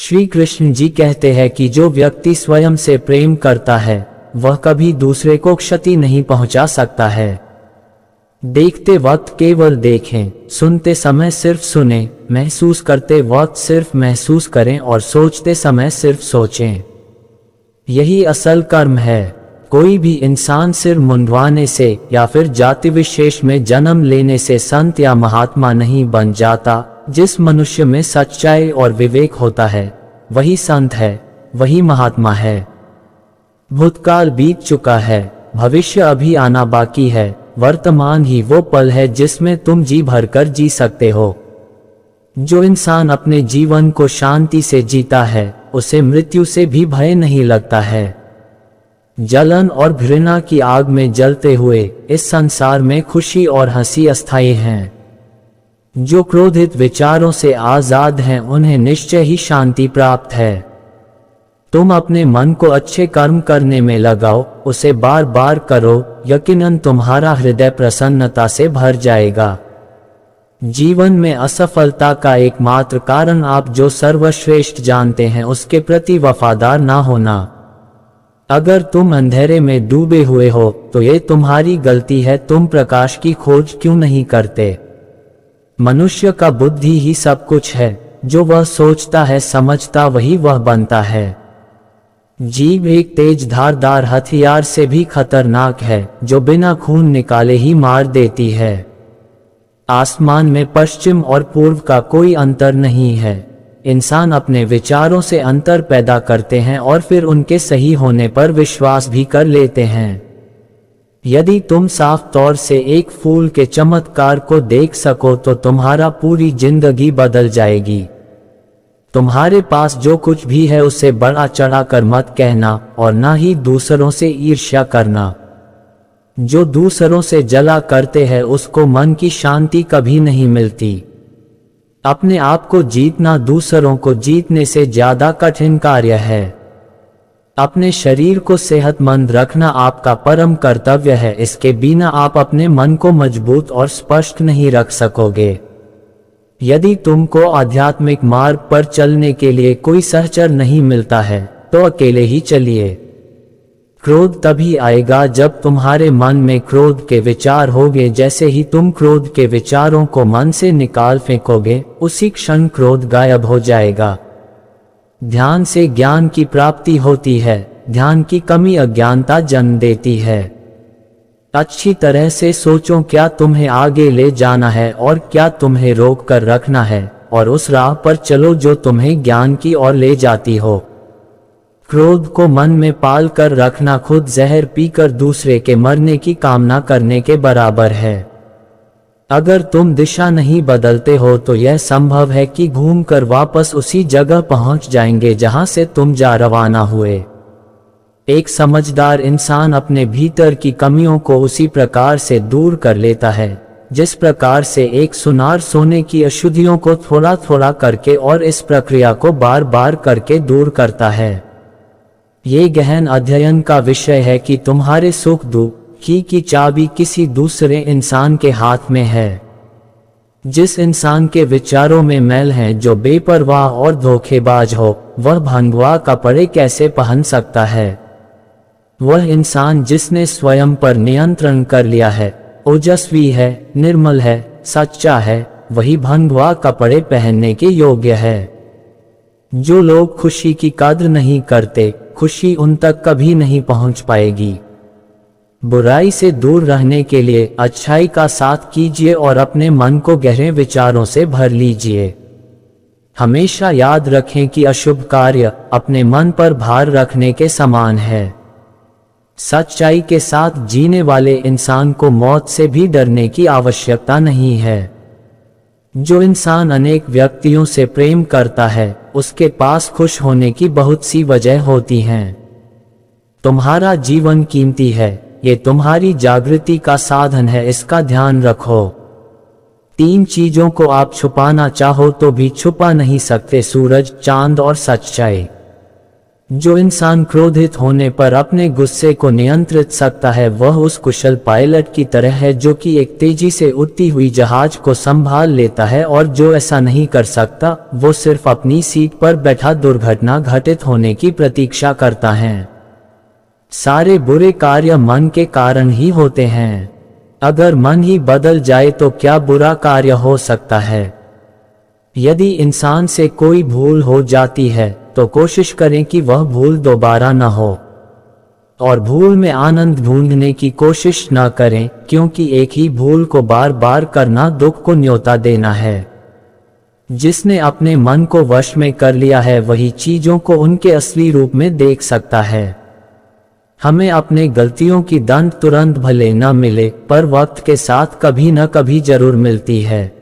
श्री कृष्ण जी कहते हैं कि जो व्यक्ति स्वयं से प्रेम करता है वह कभी दूसरे को क्षति नहीं पहुंचा सकता है। देखते वक्त केवल देखें, सुनते समय सिर्फ सुने, महसूस करते वक्त सिर्फ महसूस करें और सोचते समय सिर्फ सोचें। यही असल कर्म है। कोई भी इंसान सिर मुंडवाने से या फिर जाति विशेष में जन्म लेने से संत या महात्मा नहीं बन जाता। जिस मनुष्य में सच्चाई और विवेक होता है वही संत है, वही महात्मा है। भूतकाल बीत चुका है, भविष्य अभी आना बाकी है। वर्तमान ही वो पल है जिसमें तुम जी भरकर जी सकते हो। जो इंसान अपने जीवन को शांति से जीता है उसे मृत्यु से भी भय नहीं लगता है। जलन और घृणा की आग में जलते हुए इस संसार में खुशी और हंसी अस्थायी हैं। जो क्रोधित विचारों से आजाद हैं उन्हें निश्चय ही शांति प्राप्त है। तुम अपने मन को अच्छे कर्म करने में लगाओ, उसे बार बार करो, यकीनन तुम्हारा हृदय प्रसन्नता से भर जाएगा। जीवन में असफलता का एकमात्र कारण आप जो सर्वश्रेष्ठ जानते हैं उसके प्रति वफादार ना होना। अगर तुम अंधेरे में डूबे हुए हो तो ये तुम्हारी गलती है। तुम प्रकाश की खोज क्यों नहीं करते? मनुष्य का बुद्धि ही सब कुछ है। जो वह सोचता है समझता वही वह बनता है। जीभ एक तेज धारदार हथियार से भी खतरनाक है जो बिना खून निकाले ही मार देती है। आसमान में पश्चिम और पूर्व का कोई अंतर नहीं है। इंसान अपने विचारों से अंतर पैदा करते हैं और फिर उनके सही होने पर विश्वास भी कर लेते हैं। यदि तुम साफ तौर से एक फूल के चमत्कार को देख सको तो तुम्हारा पूरी जिंदगी बदल जाएगी। तुम्हारे पास जो कुछ भी है उसे बड़ा चढ़ाकर मत कहना और ना ही दूसरों से ईर्ष्या करना। जो दूसरों से जला करते हैं उसको मन की शांति कभी नहीं मिलती। अपने आप को जीतना दूसरों को जीतने से ज्यादा कठिन कार्य है। अपने शरीर को सेहतमंद रखना आपका परम कर्तव्य है। इसके बिना आप अपने मन को मजबूत और स्पष्ट नहीं रख सकोगे। यदि तुमको आध्यात्मिक मार्ग पर चलने के लिए कोई सहचर नहीं मिलता है तो अकेले ही चलिए। क्रोध तभी आएगा जब तुम्हारे मन में क्रोध के विचार होंगे। जैसे ही तुम क्रोध के विचारों को मन से निकाल फेंकोगे उसी क्षण क्रोध गायब हो जाएगा। ध्यान से ज्ञान की प्राप्ति होती है। ध्यान की कमी अज्ञानता जन्म देती है। अच्छी तरह से सोचो क्या तुम्हें आगे ले जाना है और क्या तुम्हें रोक कर रखना है और उस राह पर चलो जो तुम्हें ज्ञान की ओर ले जाती हो। क्रोध को मन में पाल कर रखना खुद जहर पीकर दूसरे के मरने की कामना करने के बराबर है। अगर तुम दिशा नहीं बदलते हो तो यह संभव है कि घूमकर वापस उसी जगह पहुंच जाएंगे जहां से तुम जा रवाना हुए। एक समझदार इंसान अपने भीतर की कमियों को उसी प्रकार से दूर कर लेता है जिस प्रकार से एक सुनार सोने की अशुद्धियों को थोड़ा थोड़ा करके और इस प्रक्रिया को बार बार करके दूर करता है। ये गहन अध्ययन का विषय है कि तुम्हारे सुख दुख की चाबी किसी दूसरे इंसान के हाथ में है। जिस इंसान के विचारों में मैल है, जो बेपरवाह और धोखेबाज हो, वह भंगवा कपड़े कैसे पहन सकता है? वह इंसान जिसने स्वयं पर नियंत्रण कर लिया है, ओजस्वी है, निर्मल है, सच्चा है, वही भंगवा कपड़े पहनने के योग्य है। जो लोग खुशी की कद्र नहीं करते, खुशी उन तक कभी नहीं पहुंच पाएगी। बुराई से दूर रहने के लिए अच्छाई का साथ कीजिए और अपने मन को गहरे विचारों से भर लीजिए। हमेशा याद रखें कि अशुभ कार्य अपने मन पर भार रखने के समान है। सच्चाई के साथ जीने वाले इंसान को मौत से भी डरने की आवश्यकता नहीं है। जो इंसान अनेक व्यक्तियों से प्रेम करता है, उसके पास खुश होने की बहुत सी वजह होती हैं। तुम्हारा जीवन कीमती है, ये तुम्हारी जागृति का साधन है, इसका ध्यान रखो। 3 चीजों को आप छुपाना चाहो तो भी छुपा नहीं सकते: सूरज, चांद और सच्चाई। जो इंसान क्रोधित होने पर अपने गुस्से को नियंत्रित सकता है वह उस कुशल पायलट की तरह है जो कि एक तेजी से उड़ती हुई जहाज को संभाल लेता है, और जो ऐसा नहीं कर सकता वो सिर्फ अपनी सीट पर बैठा दुर्घटना घटित होने की प्रतीक्षा करता है। सारे बुरे कार्य मन के कारण ही होते हैं। अगर मन ही बदल जाए तो क्या बुरा कार्य हो सकता है। यदि इंसान से कोई भूल हो जाती है तो कोशिश करें कि वह भूल दोबारा न हो, और भूल में आनंद ढूंढने की कोशिश न करें, क्योंकि एक ही भूल को बार बार करना दुख को न्योता देना है। जिसने अपने मन को वश में कर लिया है वही चीजों को उनके असली रूप में देख सकता है। हमें अपने गलतियों की दंड तुरंत भले न मिले पर वक्त के साथ कभी न कभी जरूर मिलती है।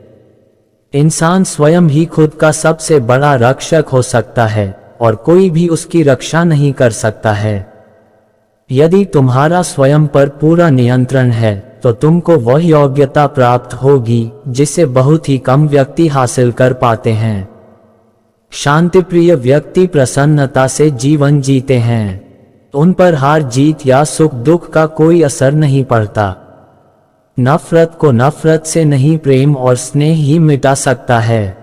इंसान स्वयं ही खुद का सबसे बड़ा रक्षक हो सकता है और कोई भी उसकी रक्षा नहीं कर सकता है। यदि तुम्हारा स्वयं पर पूरा नियंत्रण है तो तुमको वह योग्यता प्राप्त होगी जिसे बहुत ही कम व्यक्ति हासिल कर पाते हैं। शांतिप्रिय व्यक्ति प्रसन्नता से जीवन जीते हैं। उन पर हार जीत या सुख दुख का कोई असर नहीं पड़ता। नफरत को नफरत से नहीं, प्रेम और स्नेह ही मिटा सकता है।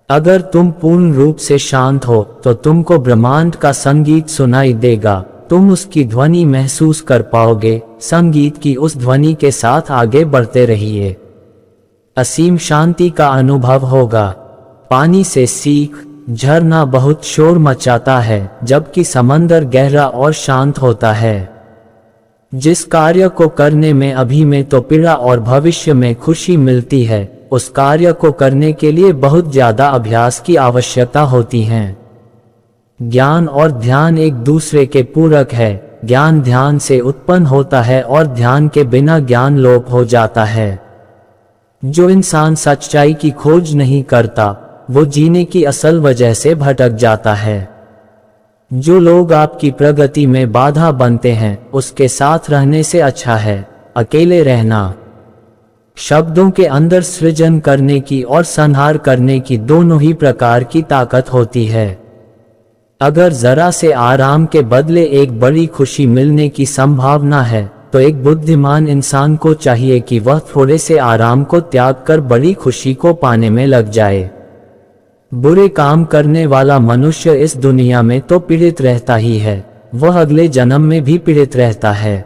अगर तुम पूर्ण रूप से शांत हो तो तुमको ब्रह्मांड का संगीत सुनाई देगा, तुम उसकी ध्वनि महसूस कर पाओगे। संगीत की उस ध्वनि के साथ आगे बढ़ते रहिए, असीम शांति का अनुभव होगा। पानी से सीख, झरना बहुत शोर मचाता है जबकि समंदर गहरा और शांत होता है। जिस कार्य को करने में अभी में तो पीड़ा और भविष्य में खुशी मिलती है, उस कार्य को करने के लिए बहुत ज्यादा अभ्यास की आवश्यकता होती है। ज्ञान और ध्यान एक दूसरे के पूरक है। ज्ञान ध्यान से उत्पन्न होता है और ध्यान के बिना ज्ञान लोप हो जाता है। जो इंसान सच्चाई की खोज नहीं करता वो जीने की असल वजह से भटक जाता है। जो लोग आपकी प्रगति में बाधा बनते हैं उसके साथ रहने से अच्छा है अकेले रहना। शब्दों के अंदर सृजन करने की और संहार करने की दोनों ही प्रकार की ताकत होती है। अगर जरा से आराम के बदले एक बड़ी खुशी मिलने की संभावना है तो एक बुद्धिमान इंसान को चाहिए कि वह थोड़े से आराम को त्याग कर बड़ी खुशी को पाने में लग जाए। बुरे काम करने वाला मनुष्य इस दुनिया में तो पीड़ित रहता ही है, वह अगले जन्म में भी पीड़ित रहता है।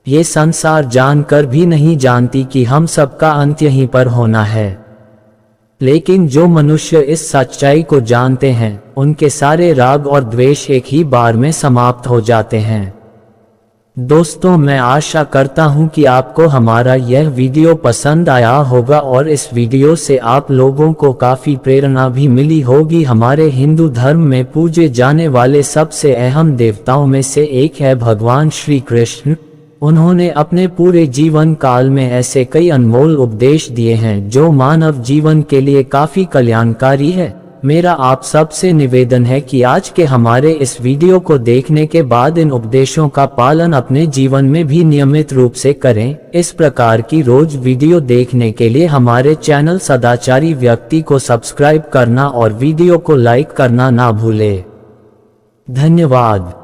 ये संसार जानकर भी नहीं जानती कि हम सबका अंत यहीं पर होना है। लेकिन जो मनुष्य इस सच्चाई को जानते हैं उनके सारे राग और द्वेष एक ही बार में समाप्त हो जाते हैं। दोस्तों, मैं आशा करता हूं कि आपको हमारा यह वीडियो पसंद आया होगा और इस वीडियो से आप लोगों को काफी प्रेरणा भी मिली होगी। हमारे हिंदू धर्म में पूजे जाने वाले सबसे अहम देवताओं में से एक है भगवान श्री कृष्ण। उन्होंने अपने पूरे जीवन काल में ऐसे कई अनमोल उपदेश दिए हैं जो मानव जीवन के लिए काफी कल्याणकारी है। मेरा आप सबसे निवेदन है कि आज के हमारे इस वीडियो को देखने के बाद इन उपदेशों का पालन अपने जीवन में भी नियमित रूप से करें। इस प्रकार की रोज वीडियो देखने के लिए हमारे चैनल सदाचारी व्यक्ति को सब्सक्राइब करना और वीडियो को लाइक करना ना भूले। धन्यवाद।